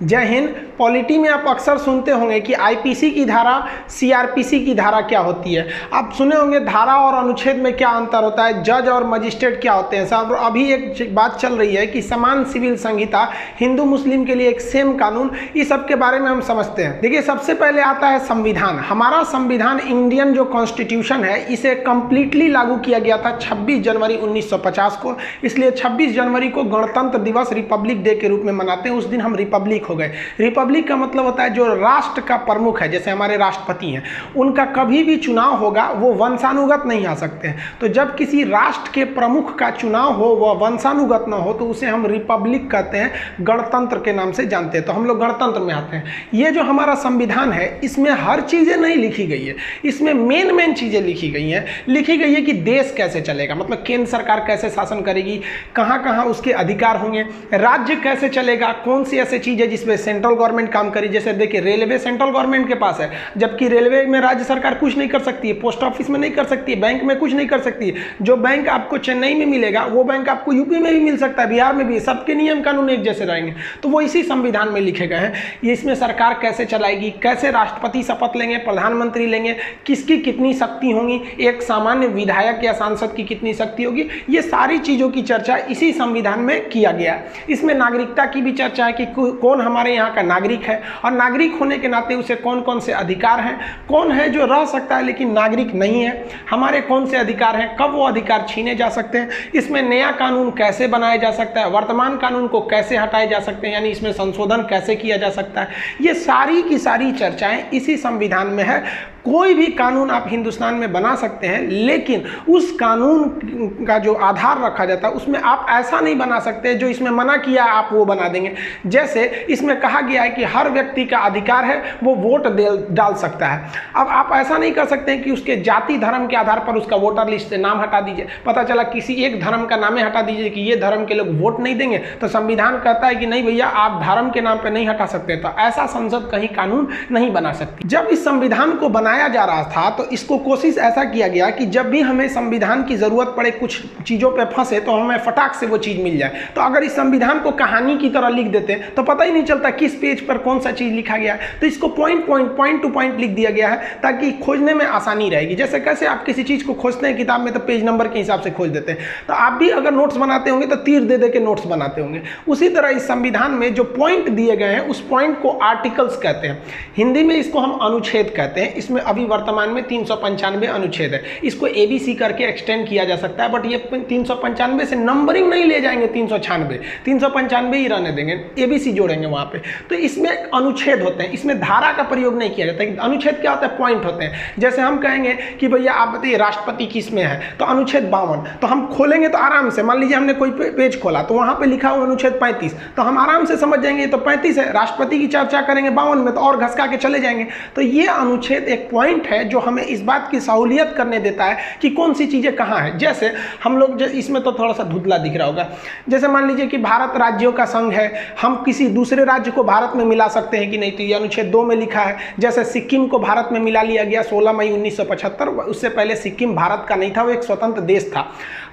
जय हिंद। पॉलिटी में आप अक्सर सुनते होंगे कि आईपीसी की धारा, सीआरपीसी की धारा क्या होती है। आप सुने होंगे धारा और अनुच्छेद में क्या अंतर होता है, जज और मजिस्ट्रेट क्या होते हैं साहब। अभी एक बात चल रही है कि समान सिविल संहिता, हिंदू मुस्लिम के लिए एक सेम कानून, इस सब के बारे में हम समझते हैं। देखिए, सबसे पहले आता है संविधान। हमारा संविधान, इंडियन जो कॉन्स्टिट्यूशन है, इसे कंप्लीटली लागू किया गया था 26 जनवरी 1950 को। इसलिए 26 जनवरी को गणतंत्र दिवस, रिपब्लिक डे के रूप में मनाते हैं। उस दिन हम रिपब्लिक हो गए। रिपब्लिक का मतलब होता है जो राष्ट्र का प्रमुख है, जैसे हमारे राष्ट्रपति हैं, उनका कभी भी चुनाव होगा वो वंशानुगत नहीं आ सकते हैं। तो जब किसी राष्ट्र के प्रमुख का चुनाव हो, वह वंशानुगत ना हो, तो उसे हम रिपब्लिक कहते हैं, गणतंत्र के नाम से जानते हैं। तो हम लोग गणतंत्र में आते हैं। ये जो हमारा संविधान है, इसमें हर चीज़ें नहीं लिखी गई है, इसमें मेन चीज़ें लिखी गई हैं। लिखी गई है कि देश कैसे चलेगा, मतलब केंद्र सरकार कैसे शासन करेगी, कहाँ कहाँ उसके अधिकार होंगे, राज्य कैसे चलेगा, कौन सी ऐसी चीज़ है जिसमें सेंट्रल गवर्नमेंट काम करे। जैसे देखिए, रेलवे सेंट्रल गवर्नमेंट के पास है, जबकि रेलवे में राज्य सरकार कुछ नहीं कर सकती है, पोस्ट ऑफिस में नहीं कर सकती है, बैंक में कुछ नहीं कर सकती है। जो बैंक आपको चेन्नई में मिलेगा, वो बैंक आपको यूपी में भी मिल सकता है, बिहार में भी। सबके नियम कानून एक जैसे रहेंगे। तो वो इसी संविधान में लिखे गए हैं। ये इसमें सरकार कैसे चलाएगी, कैसे राष्ट्रपति शपथ लेंगे, प्रधानमंत्री लेंगे, किसकी कितनी शक्ति होंगी, एक सामान्य विधायक या सांसद की कितनी शक्ति होगी, ये सारी चीज़ों की चर्चा इसी संविधान में किया गया। इसमें नागरिकता की भी चर्चा है कि कौन हमारे यहाँ का नागरिक है, और नागरिक होने के नाते उसे कौन कौन से अधिकार हैं, कौन है जो रह सकता है लेकिन नागरिक नहीं है, हमारे कौन से अधिकार हैं, कब वो अधिकार छीने जा सकते हैं, इसमें नया कानून कैसे बनाया जा सकता है, वर्तमान कानून को कैसे हटाए जा सकते हैं, यानी इसमें संशोधन कैसे किया जा सकता है। ये सारी की सारी चर्चाएं इसी संविधान में है। कोई भी कानून आप हिंदुस्तान में बना सकते हैं, लेकिन उस कानून का जो आधार रखा जाता है, उसमें आप ऐसा नहीं बना सकते जो इसमें मना किया आप वो बना देंगे। जैसे इसमें कहा गया है कि हर व्यक्ति का अधिकार है वो वोट डाल सकता है। अब आप ऐसा नहीं कर सकते कि उसके जाति धर्म के आधार पर उसका वोटर लिस्ट से नाम हटा दीजिए। पता चला किसी एक धर्म का नाम हटा दीजिए कि ये धर्म के लोग वोट नहीं देंगे, तो संविधान कहता है कि नहीं भैया, आप धर्म के नाम पर नहीं हटा सकते। तो ऐसा संसद कहीं कानून नहीं बना सकती। जब इस संविधान को बनाया जा रहा था, तो इसको कोशिश ऐसा किया गया कि जब भी हमें संविधान की जरूरत पड़े, कुछ चीजों पे फंसे, तो हमें फटाक से वो चीज मिल जाए। तो अगर इस संविधान को कहानी की तरह लिख देते तो पता ही नहीं चलता किस पेज पर कौन सा चीज लिखा गया है। तो इसको पॉइंट टू पॉइंट लिख दिया गया है, ताकि खोजने में आसानी रहेगी। जैसे कैसे आप किसी चीज को खोजते हैं किताब में, तो पेज नंबर के हिसाब से खोज देते हैं। तो आप भी अगर नोट्स बनाते होंगे तो तीर दे के नोट्स बनाते होंगे। उसी तरह इस संविधान में जो पॉइंट दिए गए हैं, उस पॉइंट को आर्टिकल्स कहते हैं। हिंदी में इसको हम अनुच्छेद कहते हैं। इसमें अभी वर्तमान में 395 अनुच्छेद है। इसको एबीसी करके एक्सटेंड किया जा सकता है, बट ये 395 से नंबरिंग नहीं ले जाएंगे, 395 ही रहने देंगे, एबीसी जोड़ेंगे वहां पे। तो इसमें अनुच्छेद होते हैं, इसमें धारा का प्रयोग नहीं किया जाता है। अनुच्छेद क्या होता है? पॉइंट होते हैं। जैसे हम कहेंगे कि भैया आप बताइए राष्ट्रपति किस में है, तो अनुच्छेद 52। तो हम खोलेंगे तो आराम से, मान लीजिए हमने कोई पेज खोला तो वहां पे लिखा हुआ अनुच्छेद 35, तो हम आराम से समझ जाएंगे तो 35 है। राष्ट्रपति की चर्चा करेंगे 52 में, तो और घसका के चले जाएंगे। तो ये अनुच्छेद एक पॉइंट है जो हमें इस बात की सहूलियत करने देता है कि कौन सी चीजें कहाँ है। जैसे हम लोग, इसमें तो थोड़ा सा धुंधला दिख रहा होगा, जैसे मान लीजिए कि भारत राज्यों का संघ है, हम किसी दूसरे राज्य को भारत में मिला सकते हैं कि नहीं, तो ये अनुच्छेद 2 में लिखा है। जैसे सिक्किम को भारत में मिला लिया गया 16 मई 1975, उससे पहले सिक्किम भारत का नहीं था, वो एक स्वतंत्र देश था।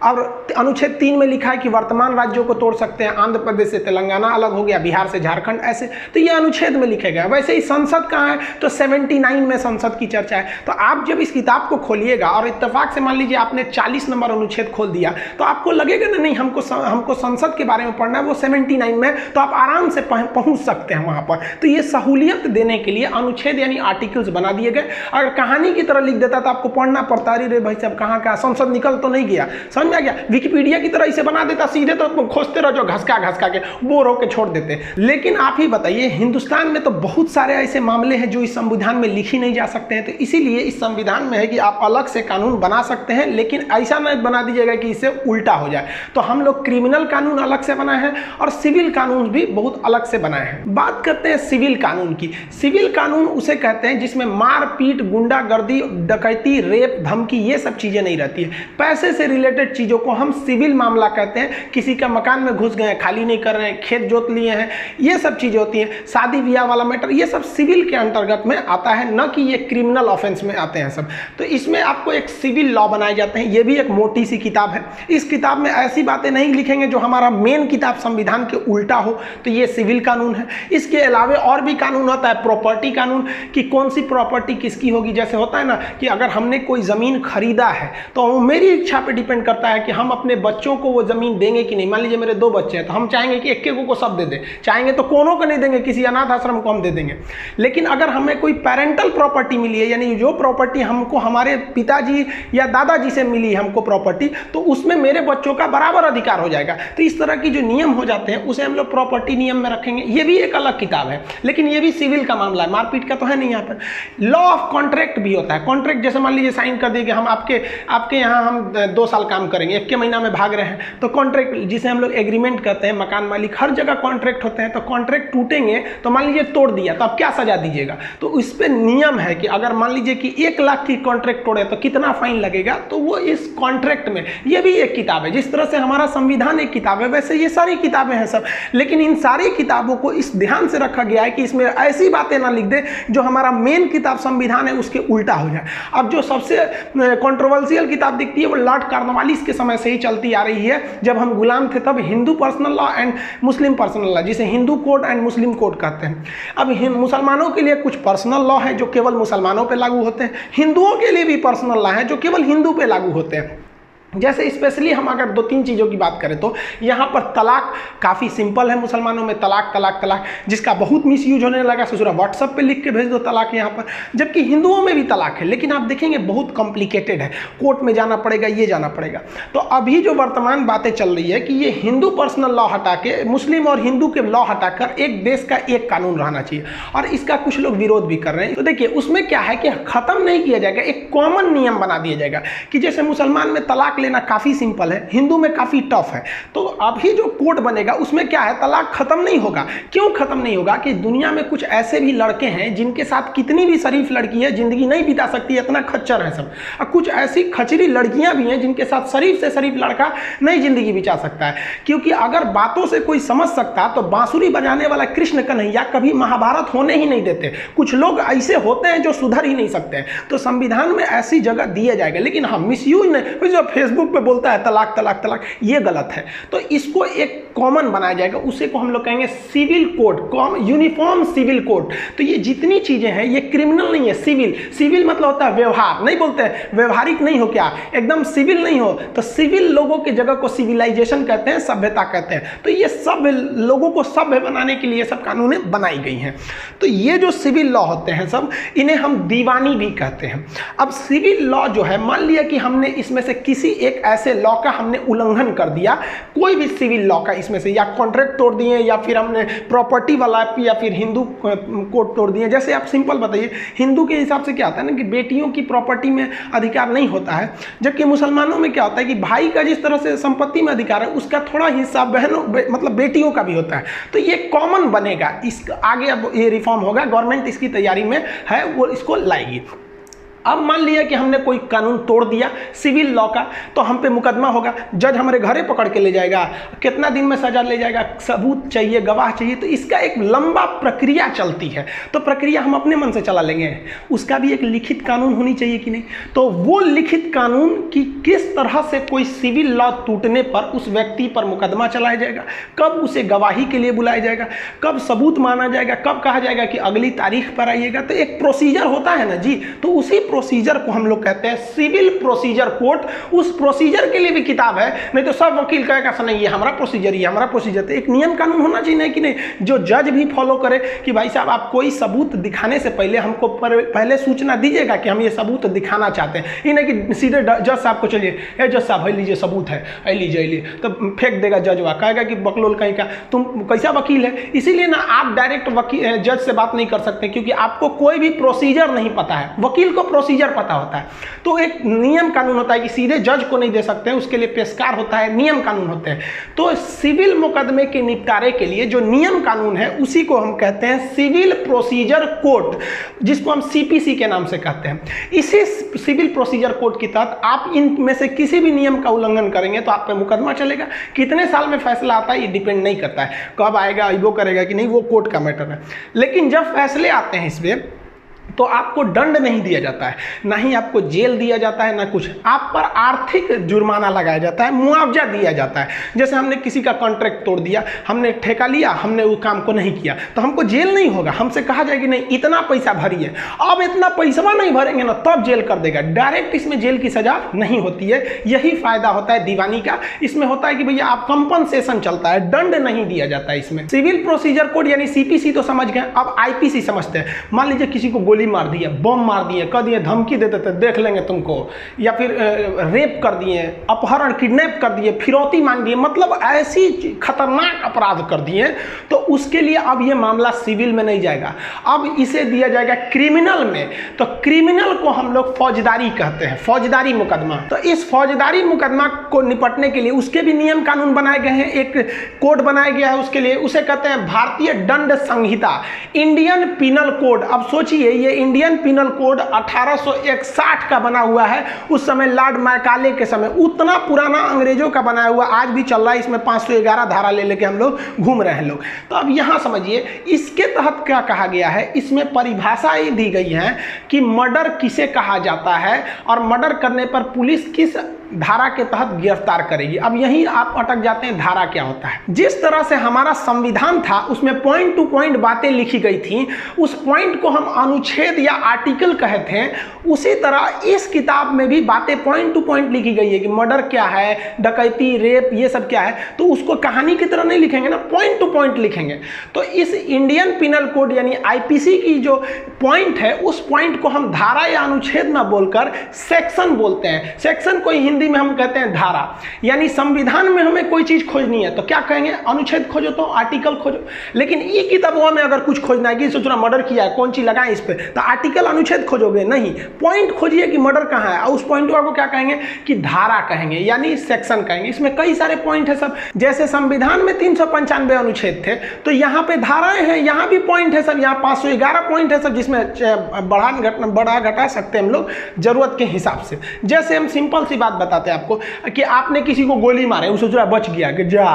और अनुच्छेद 3 में लिखा है कि वर्तमान राज्यों को तोड़ सकते हैं, आंध्र प्रदेश से तेलंगाना अलग हो गया, बिहार से झारखंड, ऐसे। तो ये अनुच्छेद में लिखे गए। वैसे ही संसद कहाँ है, तो 79 में संसद की चर्चा है। तो आप जब इस किताब को खोलिएगा और इत्तेफाक से मान लीजिए आपने 40 नंबर अनुच्छेद खोल दिया, तो आपको लगेगा ना, नहीं हमको संसद के बारे में पढ़ना है, वो 79 में, तो आप आराम से पहुंच सकते हैं वहां पर। तो ये सहूलियत देने के लिए अनुच्छेद यानी आर्टिकल्स बना दिए गए। अगर कहानी की तरह लिख देता तो आपको पढ़ना पड़ता, अरे भाई साहब कहाँ का संसद निकल तो नहीं गया, समझ में आ गया। विकिपीडिया की तरह इसे बना देता सीधे, तो खोजते रहो, जो घसका के बोर होकर छोड़ देते। लेकिन आप ही बताइए, हिंदुस्तान में तो बहुत सारे ऐसे मामले हैं जो इस संविधान में लिखी नहीं जा सकते हैं। तो इसीलिए इस संविधान में है कि आप अलग से कानून बना सकते हैं, लेकिन ऐसा नहीं बना दीजिएगा कि इससे उल्टा हो जाए। तो हम लोग क्रिमिनल कानून अलग से बनाए हैं और सिविल कानून भी बहुत अलग से बनाए हैं। बात करते हैं सिविल कानून की। सिविल कानून उसे कहते हैं जिसमें मारपीट, गुंडागर्दी, डकैती, रेप, धमकी, ये सब चीजें नहीं रहती है। पैसे से रिलेटेड चीजों को हम सिविल मामला कहते हैं। किसी का मकान में घुस गए, खाली नहीं कर रहे हैं, खेत जोत लिए हैं, ये सब चीजें होती हैं। शादी ब्याह वाला मैटर, ये सब सिविल के अंतर्गत में आता है, न कि ये क्रिमिनल ऑफेंस में आते हैं सब। तो इसमें आपको एक सिविल लॉ बनाए जाते हैं। ये भी एक मोटी सी किताब है। इस किताब में ऐसी बातें नहीं लिखेंगे जो हमारा मेन किताब संविधान के उल्टा हो। तो ये सिविल कानून कानून है। इसके अलावा और भी कानून होता है, प्रॉपर्टी कानून, कि कौन सी प्रॉपर्टी किसकी होगी। जैसे होता है ना कि अगर हमने कोई ज़मीन खरीदा है तो मेरी इच्छा पे डिपेंड करता है कि हम अपने बच्चों को वो ज़मीन देंगे कि नहीं। मान लीजिए मेरे 2 बच्चे हैं तो हम चाहेंगे कि एक को सब दे दें, चाहेंगे तो कोनों को नहीं देंगे, किसी अनाथ आश्रम को हम दे देंगे। लेकिन अगर हमें कोई पेरेंटल प्रॉपर्टी मिली है, यानी जो प्रॉपर्टी हमको हमारे पिताजी या दादाजी से मिली है हमको प्रॉपर्टी, तो उसमें मेरे बच्चों का बराबर अधिकार हो जाएगा। तो इस तरह की जो नियम हो जाते हैं उसे हम लोग प्रॉपर्टी नियम में रखेंगे। ये भी एक अलग किताब है, लेकिन ये भी सिविल का मामला है, मारपीट का तो है नहीं। यहाँ पर लॉ ऑफ कॉन्ट्रैक्ट भी होता है। कॉन्ट्रैक्ट जैसे मान लीजिए साइन कर दिए कि हम आपके यहाँ हम 2 साल काम करेंगे, 1 के महीना में भाग रहे हैं, तो कॉन्ट्रैक्ट जिसे हम लोग एग्रीमेंट कहते हैं, मकान मालिक हर जगह कॉन्ट्रैक्ट होते हैं। तो कॉन्ट्रैक्ट टूटेंगे तो मान लीजिए तोड़ दिया तो आप क्या सजा दीजिएगा। तो इस पर नियम है कि अगर मान लीजिए कि 1 लाख की कॉन्ट्रैक्ट तोड़े तो कितना फाइन लगेगा। तो वो इस कॉन्ट्रैक्ट में, ये भी एक किताब है। जिस तरह से हमारा संविधान एक किताब है, वैसे ये सारी किताबें हैं सब। लेकिन इन सारी किताबों को इस ध्यान से रखा गया है कि इसमें ऐसी बातें ना लिख दे जो हमारा मेन किताब संविधान है उसके उल्टा हो जाए। अब जो सबसे कंट्रोवर्शियल किताब दिखती है वो लॉर्ड कॉर्नवालिस के समय से ही चलती आ रही है। जब हम गुलाम थे तब Hindu personal law and Muslim personal law, जिसे Hindu code and Muslim code कहते हैं। अब मुसलमानों के लिए कुछ पर्सनल लॉ है जो केवल मुसलमानों पे लागू होते हैं, हिंदुओं के लिए भी पर्सनल लॉ है जो केवल हिंदू पे लागू होते हैं। जैसे स्पेशली हम अगर 2-3 चीज़ों की बात करें तो यहाँ पर तलाक काफ़ी सिंपल है। मुसलमानों में तलाक तलाक तलाक, जिसका बहुत मिसयूज होने लगा, ससुरा व्हाट्सएप पे लिख के भेज दो तलाक यहाँ पर। जबकि हिंदुओं में भी तलाक है, लेकिन आप देखेंगे बहुत कॉम्प्लिकेटेड है, कोर्ट में जाना पड़ेगा, ये जाना पड़ेगा। तो अभी जो वर्तमान बातें चल रही है कि ये हिंदू पर्सनल लॉ हटा के मुस्लिम और हिंदू के लॉ हटाकर एक देश का एक कानून रहना चाहिए, और इसका कुछ लोग विरोध भी कर रहे हैं। तो देखिए उसमें क्या है कि ख़त्म नहीं किया जाएगा, एक कॉमन नियम बना दिया जाएगा कि जैसे मुसलमान में तलाक लेना काफ़ी सिंपल है, हिंदू में काफ़ी टफ है। तो अभी जो कोड बनेगा उसमें क्या है, तलाक खत्म नहीं होगा। क्यों खत्म नहीं होगा कि दुनिया में कुछ ऐसे भी लड़के हैं जिनके साथ कितनी भी शरीफ लड़की है जिंदगी नहीं बिता सकती, इतना खच्चर है सब। और कुछ ऐसी खचरी लड़कियां भी हैं जिनके साथ शरीफ से शरीफ लड़का नहीं जिंदगी बिता सकता है। क्योंकि अगर बातों से कोई समझ सकता तो बांसुरी बजाने वाला कृष्ण कन्हैया कभी महाभारत होने ही नहीं देते। कुछ लोग ऐसे होते हैं जो सुधर ही नहीं सकते। तो संविधान में ऐसी जगह दिया जाएगा, लेकिन हम मिसयूज नहीं, जो फेसबुक पे बोलता है तलाक तलाक तलाक, ये गलत है। तो इसको एक कॉमन बनाया जाएगा, उसे को हम लोग कहेंगे civil code, uniform civil code. तो ये जितनी चीजें हैं ये क्रिमिनल नहीं है, सिविल। सिविल मतलब होता है व्यवहार, नहीं बोलते हैं व्यवहारिक नहीं हो, क्या एकदम सिविल नहीं हो। तो सिविल लोगों की जगह को सिविलाइजेशन कहते हैं, सभ्यता कहते हैं। तो ये सब लोगों को सभ्य बनाने के लिए सब कानूनें बनाई गई हैं। तो ये जो सिविल लॉ होते हैं सब, इन्हें हम दीवानी भी कहते हैं। अब सिविल लॉ जो है, मान लिया कि हमने इसमें से किसी एक ऐसे लॉ का हमने उल्लंघन कर दिया, कोई भी सिविल लॉ का इसमें से, या कॉन्ट्रैक्ट तोड़ दिए, या फिर हमने प्रॉपर्टी वाला, या फिर हिंदू कोड तोड़ दिए। जैसे आप सिंपल बताइए, हिंदू के हिसाब से क्या होता है ना कि बेटियों की प्रॉपर्टी में अधिकार नहीं होता है, जबकि मुसलमानों में क्या होता है कि भाई का जिस तरह से संपत्ति में अधिकार है उसका थोड़ा हिस्सा बहनों मतलब बेटियों का भी होता है। तो ये कॉमन बनेगा, इस आगे अब ये रिफॉर्म होगा, गवर्नमेंट इसकी तैयारी में है, वो इसको लाएगी। अब मान लिया कि हमने कोई कानून तोड़ दिया सिविल लॉ का, तो हम पे मुकदमा होगा, जज हमारे घरे पकड़ के ले जाएगा, कितना दिन में सजा ले जाएगा, सबूत चाहिए, गवाह चाहिए। तो इसका एक लंबा प्रक्रिया चलती है। तो प्रक्रिया हम अपने मन से चला लेंगे, उसका भी एक लिखित कानून होनी चाहिए कि नहीं। तो वो लिखित कानून की किस तरह से कोई सिविल लॉ टूटने पर उस व्यक्ति पर मुकदमा चलाया जाएगा, कब उसे गवाही के लिए बुलाया जाएगा, कब सबूत माना जाएगा, कब कहा जाएगा कि अगली तारीख पर आइएगा। तो एक प्रोसीजर होता है ना जी, तो उसी प्रोसीजर को हम लोग कहते हैं सिविल प्रोसीजर कोड। उस प्रोसीजर के लिए भी किताब है, नहीं तो सब वकील कहेगा नहीं ये हमारा प्रोसीजर, ये हमारा प्रोसीजर। तो एक नियम कानून होना चाहिए, नहीं कि नहीं, जो जज भी फॉलो करे कि भाई साहब आप कोई सबूत दिखाने से पहले हमको पहले सूचना दीजिएगा कि हम ये सबूत दिखाना चाहते हैं। ये नहीं कि सीधे जज साहब को चलिए, ए जज साहब लीजिए सबूत है, लीजिए, तो फेंक देगा जज, वहाँ कहेगा कि बकलोल कहीं का, तुम कैसा वकील है। इसीलिए ना आप डायरेक्ट वकील जज से बात नहीं कर सकते, क्योंकि आपको कोई भी प्रोसीजर नहीं पता है, वकील को प्रोसीजर पता होता है। तो एक नियम कानून होता है कि सीधे जज को नहीं दे सकते हैं, उसके लिए पेशकार होता है, नियम कानून होते हैं। तो सिविल मुकदमे के निपटारे के लिए जो नियम कानून है उसी को हम कहते हैं सिविल प्रोसीजर कोड, जिसको हम सीपीसी के नाम से कहते हैं। इसी सिविल प्रोसीजर कोड के तहत आप इनमें से किसी भी नियम का उल्लंघन करेंगे तो आप पे मुकदमा चलेगा। कितने साल में फैसला आता है ये डिपेंड नहीं करता है, कब आएगा वो करेगा कि नहीं, वो कोर्ट का मैटर है। लेकिन जब फैसले आते हैं इसमें तो आपको दंड नहीं दिया जाता है, ना ही आपको जेल दिया जाता है, ना कुछ। आप पर आर्थिक जुर्माना लगाया जाता है, मुआवजा दिया जाता है। जैसे हमने किसी का कॉन्ट्रैक्ट तोड़ दिया, हमने ठेका लिया, हमने वो काम को नहीं किया, तो हमको जेल नहीं होगा, हमसे कहा जाएगा नहीं इतना पैसा भरिए। अब इतना पैसा नहीं भरेंगे ना तब जेल कर देगा, डायरेक्ट इसमें जेल की सजा नहीं होती है। यही फायदा होता है दीवानी का। इसमें होता है कि भैया आप कंपनसेशन चलता है, दंड नहीं दिया जाता है इसमें। सिविल प्रोसीजर कोड यानी सीपीसी तो समझ गए, अब आईपीसी समझते हैं। मान लीजिए किसी को गोली मार दिए, बम मार दिए, कह दिए धमकी दे देते देख लेंगे तुमको, या फिर रेप कर दिए, अपहरण किडनैप कर दिए, फिरौती मांग दिए, मतलब ऐसी खतरनाक अपराध कर दिए, तो उसके लिए अब ये मामला सिविल में नहीं जाएगा, अब इसे दिया जाएगा क्रिमिनल में। तो क्रिमिनल को हम लोग फौजदारी कहते हैं, फौजदारी मुकदमा। तो इस फौजदारी मुकदमा को निपटने के लिए उसके भी नियम कानून बनाए गए हैं, एक कोड बनाया गया है उसके लिए, उसे कहते हैं भारतीय दंड संहिता, इंडियन पिनल कोड। अब सोचिए ये इंडियन पिनल कोड 1861 का बना हुआ है, उस समय लॉर्ड मैकाले के समय, उतना पुराना अंग्रेजों का बनाया हुआ, आज भी चल रहा है। इसमें 511 धारा ले लेके हम लोग घूम रहे हैं लोग। तो अब यहां समझिए इसके तहत क्या कहा गया है, इसमें परिभाषाएं दी गई हैं कि मर्डर किसे कहा जाता है और मर्डर करने पर पुलिस किस धारा के तहत गिरफ्तार करेगी। अब यहीं आप अटक जाते हैं, धारा क्या होता है। जिस तरह से हमारा संविधान था उसमें पॉइंट टू पॉइंट बातें लिखी गई थी, उस पॉइंट को हम अनुच्छेद या आर्टिकल कहे थे, उसी तरह इस किताब में भी बातें पॉइंट टू पॉइंट लिखी गई है कि मर्डर क्या है, डकैती, रेप, ये सब क्या है। तो उसको कहानी की तरह नहीं लिखेंगे ना, पॉइंट टू पॉइंट लिखेंगे। तो इस इंडियन पिनल कोड यानी आईपीसी की जो पॉइंट है, उस पॉइंट को हम धारा या अनुच्छेद ना बोलकर सेक्शन बोलते हैं। सेक्शन को हिंदी में हम कहते हैं धारा। यानी संविधान में हमें कोई चीज खोजनी है तो क्या कहेंगे, अनुच्छेद खोजो, तो आर्टिकल खोजो। लेकिन ये किताबों में अगर कुछ खोजना है कि सोचना मर्डर किया है, कौन चीज लगाए इस पे, तो आर्टिकल अनुच्छेद खोजोगे नहीं, पॉइंट खोजिए कि मर्डर कहाँ है, और उस पॉइंट को क्या कहेंगे कि धारा कहेंगे, यानी सेक्शन कहेंगे। इसमें कई सारे पॉइंट है सब। जैसे संविधान में 395 अनुच्छेद थे, तो यहाँ पे धाराएं हैं, यहाँ भी पॉइंट है सब, यहाँ 511 पॉइंट है सब, जिसमें बढ़ा घटा सकते हैं हम लोग जरूरत के हिसाब से। जैसे हम सिंपल सी बात बताते हैं आपको कि आपने किसी को गोली मारे, वो सोच रहा बच गया कि जा,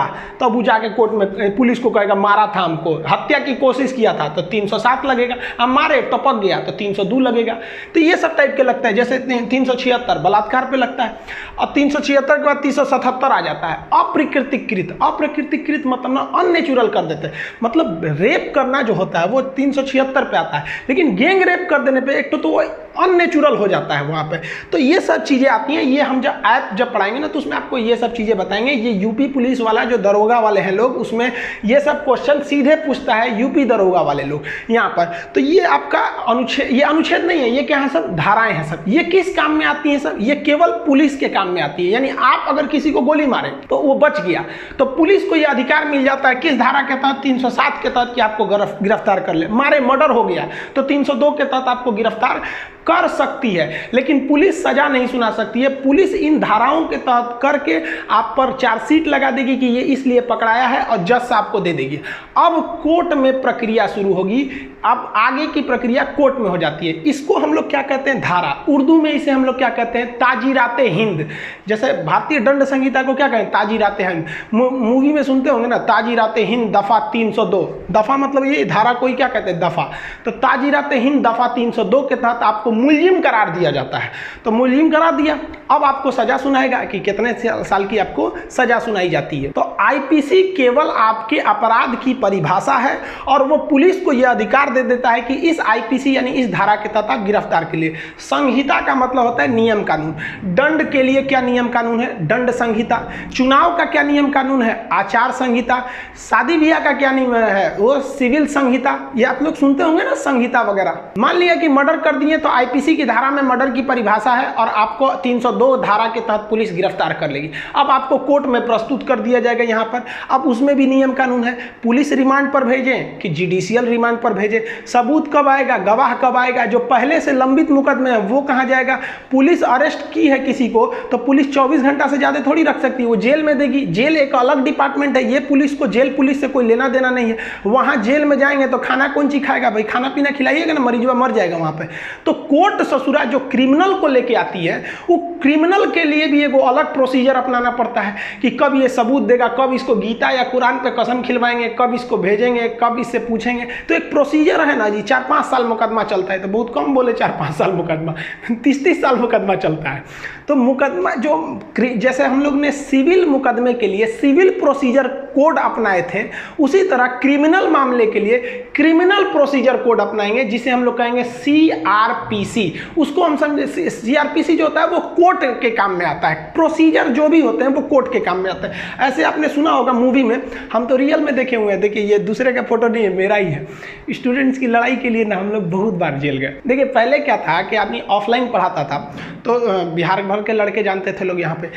तब वो जाके कोर्ट में पुलिस को कहेगा मारा था हमको, हत्या की कोशिश किया था तो 307 लगेगा, हम मारे टपक गया तो 302 लगेगा। तो ये सब टाइप के लगता है। जैसे 376 बलात्कार पे लगता है, और 376 के बाद 377 आ जाता है अप्रकृतिकृत। अप्रकृतिकृत मतलब ना अननेचुरल कर देते हैं, मतलब रेप करना जो होता है वो 376 पे आता है, लेकिन गैंग रेप कर देने पे एक तो वो अननेचुरल हो जाता है वहाँ पे। तो ये सब चीज़ें आती हैं। ये हम जब पढ़ाएंगे ना तो उसमें आपको ये सब चीज़ें बताएंगे। ये यूपी पुलिस वाला जो दरोगा वाले हैं लोग, उसमें ये सब क्वेश्चन सीधे पूछता है यूपी दरोगा वाले लोग यहाँ पर। तो ये आपका अनुच्छेद, ये अनुच्छेद नहीं है, ये क्या है, सब धाराएं हैं सब। ये किस काम में आती हैं सब, ये केवल पुलिस के काम में आती है। यानी आप अगर किसी को गोली मारे तो वो बच गया, तो पुलिस को ये अधिकार मिल जाता है किस धारा के तहत, 307 के तहत, कि आपको गिरफ्तार कर ले। मारे मर्डर हो गया तो 302 के तहत आपको गिरफ्तार कर सकती है, लेकिन पुलिस सजा नहीं सुना सकती है। पुलिस इन धाराओं के तहत करके आप पर चार्जशीट लगा देगी कि ये इसलिए पकड़ाया है, और जज साहब को दे देगी। अब कोर्ट में प्रक्रिया शुरू होगी। अब आगे की प्रक्रिया कोर्ट में हो जाती है। इसको हम लोग क्या कहते हैं, धारा। उर्दू में इसे हम लोग क्या कहते हैं, ताजीराते हिंद। जैसे भारतीय दंड संहिता को क्या कहें, ताजीराते हिंद। मूवी में सुनते होंगे ना, ताजीराते हिंद दफा 302। दफा मतलब ये, धारा कोई क्या कहते हैं, दफा। तो ताजीराते हिंद दफा 302 के तहत आपको मुलजिम करार दिया जाता है। तो मुलजिम करार दिया, अब आपको सजा सुनाएगा कि कितने साल की आपको सजा सुनाई जाती है। तो आईपीसी केवल आपके अपराध की परिभाषा है, और वो पुलिस को यह अधिकार दे देता है कि इस आईपीसी यानी इस धारा के तहत आप गिरफ्तार के लिए। संहिता का मतलब होता है नियम कानून। दंड के लिए क्या नियम कानून है, दंड संहिता। चुनाव का क्या नियम कानून है, आचार संहिता। शादी ब्याह का क्या नियम है, वो सिविल संहिता। ये आप लोग सुनते होंगे ना, संहिता वगैरह। मान लिया कि मर्डर कर दिए तो आईपीसी की धारा में मर्डर की परिभाषा है, और आपको 302 धारा के तहत पुलिस गिरफ्तार कर लेगी। अब आपको कोर्ट में प्रस्तुत कर दिया जाएगा यहाँ पर। अब उसमें भी नियम कानून है, पुलिस रिमांड पर भेजें कि जुडिशियल रिमांड पर भेजें, सबूत कब आएगा, गवाह कब आएगा, जो पहले से लंबित मुकदमे हैं वो कहाँ जाएगा। पुलिस अरेस्ट की है किसी को तो पुलिस 24 घंटा से ज़्यादा थोड़ी रख सकती है, वो जेल में देगी। जेल एक अलग डिपार्टमेंट है, ये पुलिस को जेल पुलिस से कोई लेना देना नहीं है। वहाँ जेल में जाएंगे तो खाना कौन चीज खाएगा भाई, खाना पीना खिलाइएगा ना, मरीजवा मर जाएगा वहाँ पे। तो कोर्ट ससुरा जो क्रिमिनल को लेके आती है, वो क्रिमिनल के लिए भी एगो अलग प्रोसीजर अपनाना पड़ता है कि कब ये सबूत देगा, कब इसको गीता या कुरान पे कसम खिलवाएंगे, कब इसको भेजेंगे, कब इससे पूछेंगे। तो एक प्रोसीजर है ना जी। 4-5 साल मुकदमा चलता है, तो बहुत कम बोले 4-5 साल मुकदमा, 30-30 साल मुकदमा चलता है। तो मुकदमा जो जैसे हम लोग ने सिविल मुकदमे के लिए सिविल प्रोसीजर कोड अपनाए थे, उसी तरह क्रिमिनल मामले के लिए क्रिमिनल प्रोसीजर कोड अपनाएंगे, जिसे हम लोग कहेंगे CRPC। उसको हम समझे, CRPC जो होता है वो कोर्ट के काम में आता है, प्रोसीजर जो भी होते हैं वो कोर्ट के काम में आते हैं। ऐसे आपने सुना होगा मूवी में, हम तो रियल में देखे हुए हैं। देखिए ये दूसरे का फोटो नहीं है, मेरा ही है। स्टूडेंट्स की लड़ाई के लिए ना हम लोग बहुत बार जेल गए। देखिए पहले क्या था कि आदमी ऑफलाइन पढ़ाता था, तो बिहार भर के लड़के जानते थे लोग यहाँ पे।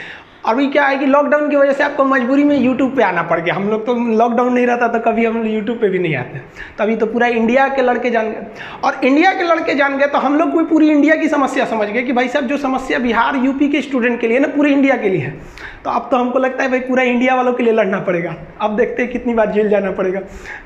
अभी क्या है कि लॉकडाउन की वजह से आपको मजबूरी में यूट्यूब पे आना पड़ गया। हम लोग तो लॉकडाउन नहीं रहता तो कभी हम यूट्यूब पे भी नहीं आते, तभी तो पूरा इंडिया के लड़के जान गए। और इंडिया के लड़के जान गए तो हम लोग कोई पूरी इंडिया की समस्या समझ गए कि भाई साहब जो समस्या बिहार यूपी के स्टूडेंट के लिए ना, पूरी इंडिया के लिए है। तो अब तो हमको लगता है भाई पूरा इंडिया वालों के लिए लड़ना पड़ेगा। अब देखते हैं कितनी बार जेल जाना पड़ेगा।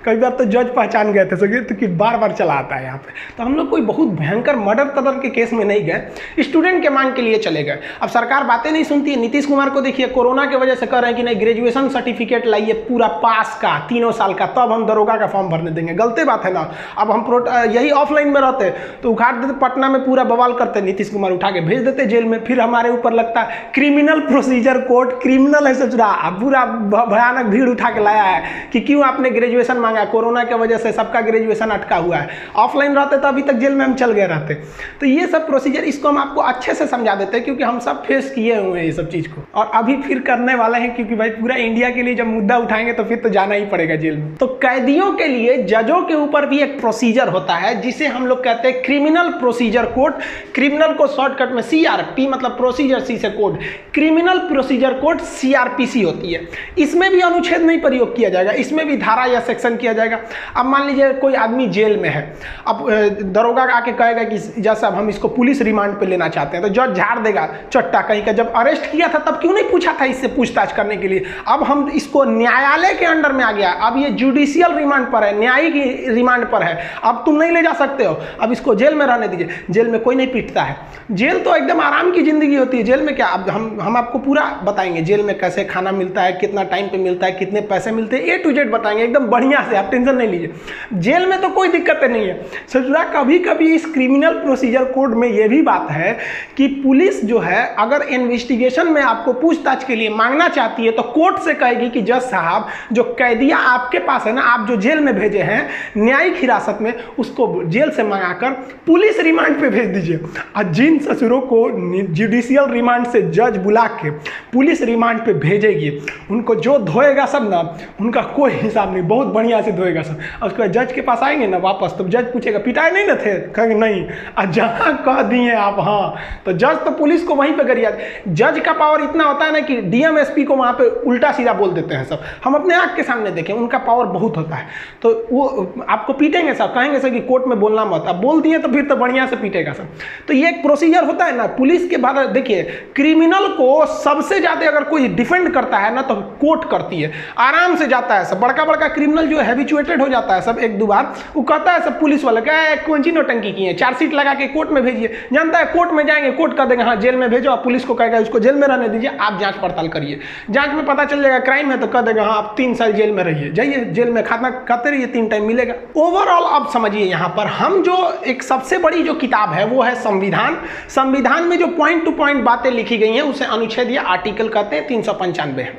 कई बार तो जज पहचान गए थे, सोचिए तो कि बार बार चला आता है यहाँ पे। तो हम लोग कोई बहुत भयंकर मर्डर तदर के केस में नहीं गए, स्टूडेंट के मांग के लिए चले गए। अब सरकार बातें नहीं सुनती है। नीतीश कुमार को देखिए, कोरोना की वजह से कह रहे हैं कि नहीं ग्रेजुएशन सर्टिफिकेट लाइए पूरा पास का 3 साल का, तब हम दरोगा का फॉर्म भरने देंगे। गलती बात है ना। अब हम यही ऑफलाइन में रहते तो उखाड़ देते, पटना में पूरा बवाल करते, नीतीश कुमार उठा के भेज देते जेल में। फिर हमारे ऊपर लगता क्रिमिनल प्रोसीजर कोर्ट, क्रिमिनल है सचुरा, पूरा भयानक भीड़ उठा के लाया है कि क्यों आपने ग्रेजुएशन मांगा। कोरोना की वजह से सबका ग्रेजुएशन अटका हुआ है। ऑफलाइन रहते तो अभी तक जेल में हम चल गए रहते। तो ये सब प्रोसीजर, इसको हम आपको अच्छे से समझा देते हैं क्योंकि हम सब फेस किए हुए हैं ये सब चीज़ को, और अभी फिर करने वाले हैं। क्योंकि भाई पूरा इंडिया के लिए जब मुद्दा उठाएंगे तो फिर तो जाना ही पड़ेगा जेल में। तो कैदियों के लिए जजों के ऊपर भी एक प्रोसीजर होता है जिसे हम लोग कहते हैं क्रिमिनल प्रोसीजर कोड। क्रिमिनल को शॉर्टकट में CRP मतलब प्रोसीजर, C से code, criminal procedure code CRPC होती है। इसमें भी अनुच्छेद नहीं प्रयोग किया जाएगा, इसमें भी धारा या सेक्शन किया जाएगा। अब मान लीजिए कोई आदमी जेल में है, अब दरोगा आके कहेगा कि जज साहब हम इसको पुलिस रिमांड पे लेना चाहते हैं, तो जज झाड़ देगा चट्टा कहीं का, जब अरेस्ट किया था तब क्यों नहीं पूछा था इससे पूछताछ करने के लिए। अब हम इसको न्यायालय के अंडर में आ गया, अब ये जुडिशियल रिमांड पर है, न्यायिक रिमांड पर है, अब तुम नहीं ले जा सकते हो, अब इसको जेल में रहने दीजिए। जेल में कोई नहीं पीटता है, जेल तो एकदम आराम की जिंदगी होती है। जेल में क्या, अब हम आपको पूरा बताएंगे जेल में कैसे खाना मिलता है, कितना टाइम पे मिलता है, कितने पैसे मिलते हैं, A to Z बताएंगे एकदम बढ़िया से, आप टेंशन नहीं लीजिए। जेल में तो कोई दिक्कत नहीं है। सचुरा कभी कभी इस क्रिमिनल प्रोसीजर कोड में यह भी बात है कि पुलिस जो है अगर इन्वेस्टिगेशन में आपको पूछताछ के लिए मांगना चाहती है तो कोर्ट से कहेगी कि जज साहब जो कैदियां आपके पास है ना, आप जो जेल में भेजे हैं न्यायिक हिरासत में, उसको जेल से मंगाकर पुलिस रिमांड पे भेज दीजिए। और जिन ससुरों को जुडिशियल रिमांड से जज बुला के पुलिस रिमांड पे भेजेगी, उनको जो धोएगा सब ना, उनका कोई हिसाब नहीं, बहुत बढ़िया से धोएगा सब। और उसके बाद जज के पास आएंगे ना वापस, तो जज पूछेगा पिटाए नहीं ना थे, कहेंगे नहीं, और जहाँ कह दिए आप हाँ, तो जज तो पुलिस को वहीं पे गरिया। जज का पावर इतना होता है ना कि DM SP को वहाँ पे उल्टा सीधा बोल देते हैं सब। हम अपने आँख के सामने देखें, उनका पावर बहुत होता है। तो वो आपको पीटेंगे सब, कहेंगे सर कि कोर्ट में बोलना मत, अब बोल दिए तो फिर तो बढ़िया से पीटेगा सब। तो ये एक प्रोसीजर होता है ना पुलिस के बारे। देखिए क्रिमिनल को सबसे ज़्यादा अगर कोई डिफेंड करता है ना तो कोर्ट करती है, आराम से जाता है सब। बड़का बड़का क्रिमिनल जो हैबिचुएटेड हो जाता है सब 1-2 बार, वो कहता है सब पुलिस वाले क्या कौन सी नौटंकी की है, चार्जशीट लगा के कोर्ट में भेजिए। जानता है कोर्ट में जाएंगे, कोर्ट कर देगा हाँ जेल में भेजो, और पुलिस को कहेगा उसको जेल में रहने दीजिए, आप जांच पड़ताल करिए। जांच में पता चल जाएगा क्राइम है तो कह देगा हाँ आप 3 साल जेल में रहिए, जाइए जेल में खाना खाते रहिए, 3 टाइम मिलेगा। ओवरऑल आप समझिए यहाँ पर हम जो एक सबसे बड़ी जो किताब है वो है संविधान। संविधान में जो पॉइंट टू पॉइंट बातें लिखी गई हैं उसे अनुच्छेद या आर्टिकल कहते हैं, 395 है।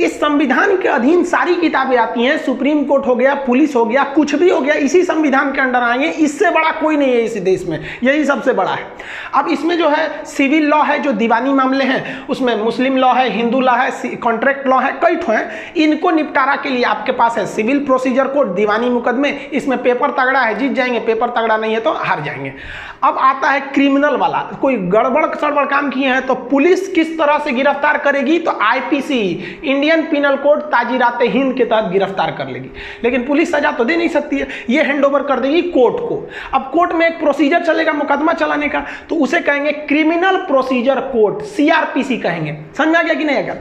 इस संविधान के अधीन सारी किताबें आती हैं, सुप्रीम कोर्ट हो गया, पुलिस हो गया, कुछ भी हो गया इसी संविधान के अंडर आएंगे। इससे बड़ा कोई नहीं है इस देश में, यही सबसे बड़ा है। अब इसमें जो है सिविल लॉ है, जो दीवानी मामले हैं, उसमें मुस्लिम लॉ है, हिंदू लॉ है, कॉन्ट्रैक्ट लॉ है, कई ठो हैं। इनको निपटारा के लिए आपके पास है सिविल प्रोसीजर कोड, दीवानी मुकदमे। इसमें पेपर तगड़ा है जीत जाएंगे, पेपर तगड़ा नहीं है तो हार जाएंगे। अब आता है क्रिमिनल वाला, कोई गड़बड़ सड़बड़ काम किए हैं तो पुलिस किस तरह से गिरफ्तार करेगी, तो IPC इंडियन पिनल कोड ताजीराते हिंद के तहत गिरफ्तार कर लेगी। लेकिन पुलिस सजा तो दे नहीं सकती है, ये हैंडओवर कर देगी कोर्ट को। अब कोर्ट में एक प्रोसीजर चलेगा मुकदमा चलाने का, तो उसे कहेंगे क्रिमिनल प्रोसीजर कोड, CRPC कहेंगे। समझा गया कि नहीं आएगा।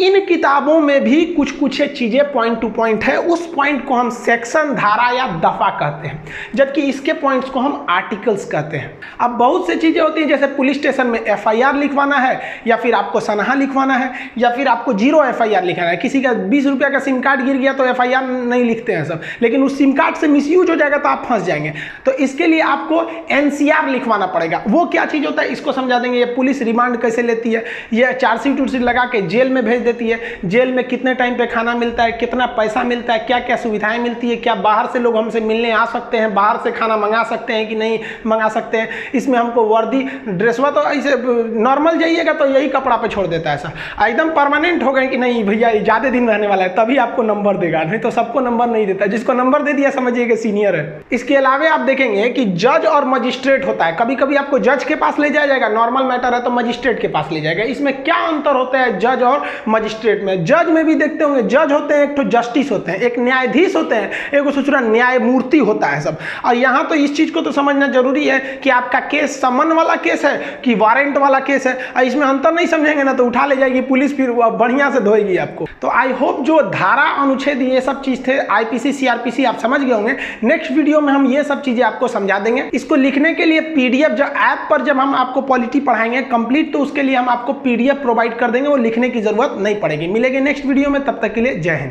इन किताबों में भी कुछ कुछ चीज़ें पॉइंट टू पॉइंट है, उस पॉइंट को हम सेक्शन, धारा या दफा कहते हैं, जबकि इसके पॉइंट्स को हम आर्टिकल्स कहते हैं। अब बहुत से चीज़ें होती हैं, जैसे पुलिस स्टेशन में FIR लिखवाना है, या फिर आपको सनहा लिखवाना है, या फिर आपको 0 FIR लिखाना है। किसी का 20 रुपये का सिम कार्ड गिर गया तो FIR नहीं लिखते हैं सब, लेकिन उस सिम कार्ड से मिसयूज हो जाएगा तो आप फंस जाएंगे। तो इसके लिए आपको NCR लिखवाना पड़ेगा। वो क्या चीज़ होता है इसको समझा देंगे। ये पुलिस रिमांड कैसे लेती है, ये चार्जशीट उर्शीट लगा के जेल में भेज देती है, जेल में कितने टाइम पे खाना मिलता है, कितना पैसा मिलता है, क्या क्या सुविधाएं मिलती है, क्या बाहर से लोग हमसे मिलने आ सकते हैं, बाहर से खाना मंगा सकते हैं कि नहीं मंगा सकते हैं, इसमें हमको वर्दी ड्रेसवा तो ऐसे नॉर्मल जाइएगा तो यही कपड़ा पे छोड़ देता है ऐसा, एकदम परमानेंट हो गए कि नहीं भैया ज़्यादा दिन रहने वाला है तभी आपको नंबर देगा, नहीं तो सबको नंबर नहीं देता। जिसको नंबर दे दिया समझिए कि सीनियर है। इसके अलावा आप देखेंगे कि जज और मजिस्ट्रेट होता है। कभी कभी आपको जज के पास ले जाया जाएगा, नॉर्मल मैटर है तो मजिस्ट्रेट के पास ले जाएगा। इसमें क्या अंतर होता है जज और मजिस्ट्रेट में? जज में भी देखते होंगे, जज होते हैं एक तो जस्टिस होते हैं, एक न्यायाधीश होते हैं, एक दूसरा न्यायमूर्ति होता है सब। और यहाँ तो इस चीज को तो समझना जरूरी है कि आपका केस समन वाला केस है कि वारंट वाला केस है। और इसमें अंतर नहीं समझेंगे ना तो उठा ले जाएगी पुलिस, फिर बढ़िया से धोएगी आपको। तो आई होप जो धारा, अनुच्छेद, ये सब चीज थे IPC CRPC आप समझ गए होंगे। नेक्स्ट वीडियो में हम ये सब चीजें आपको समझा देंगे। इसको लिखने के लिए PDF जो ऐप पर जब हम आपको पॉलिटी पढ़ाएंगे कंप्लीट, तो उसके लिए हम आपको PDF प्रोवाइड कर देंगे, वो लिखने की जरूरत नहीं पड़ेगी। मिलेंगे नेक्स्ट वीडियो में, तब तक के लिए जय हिंद।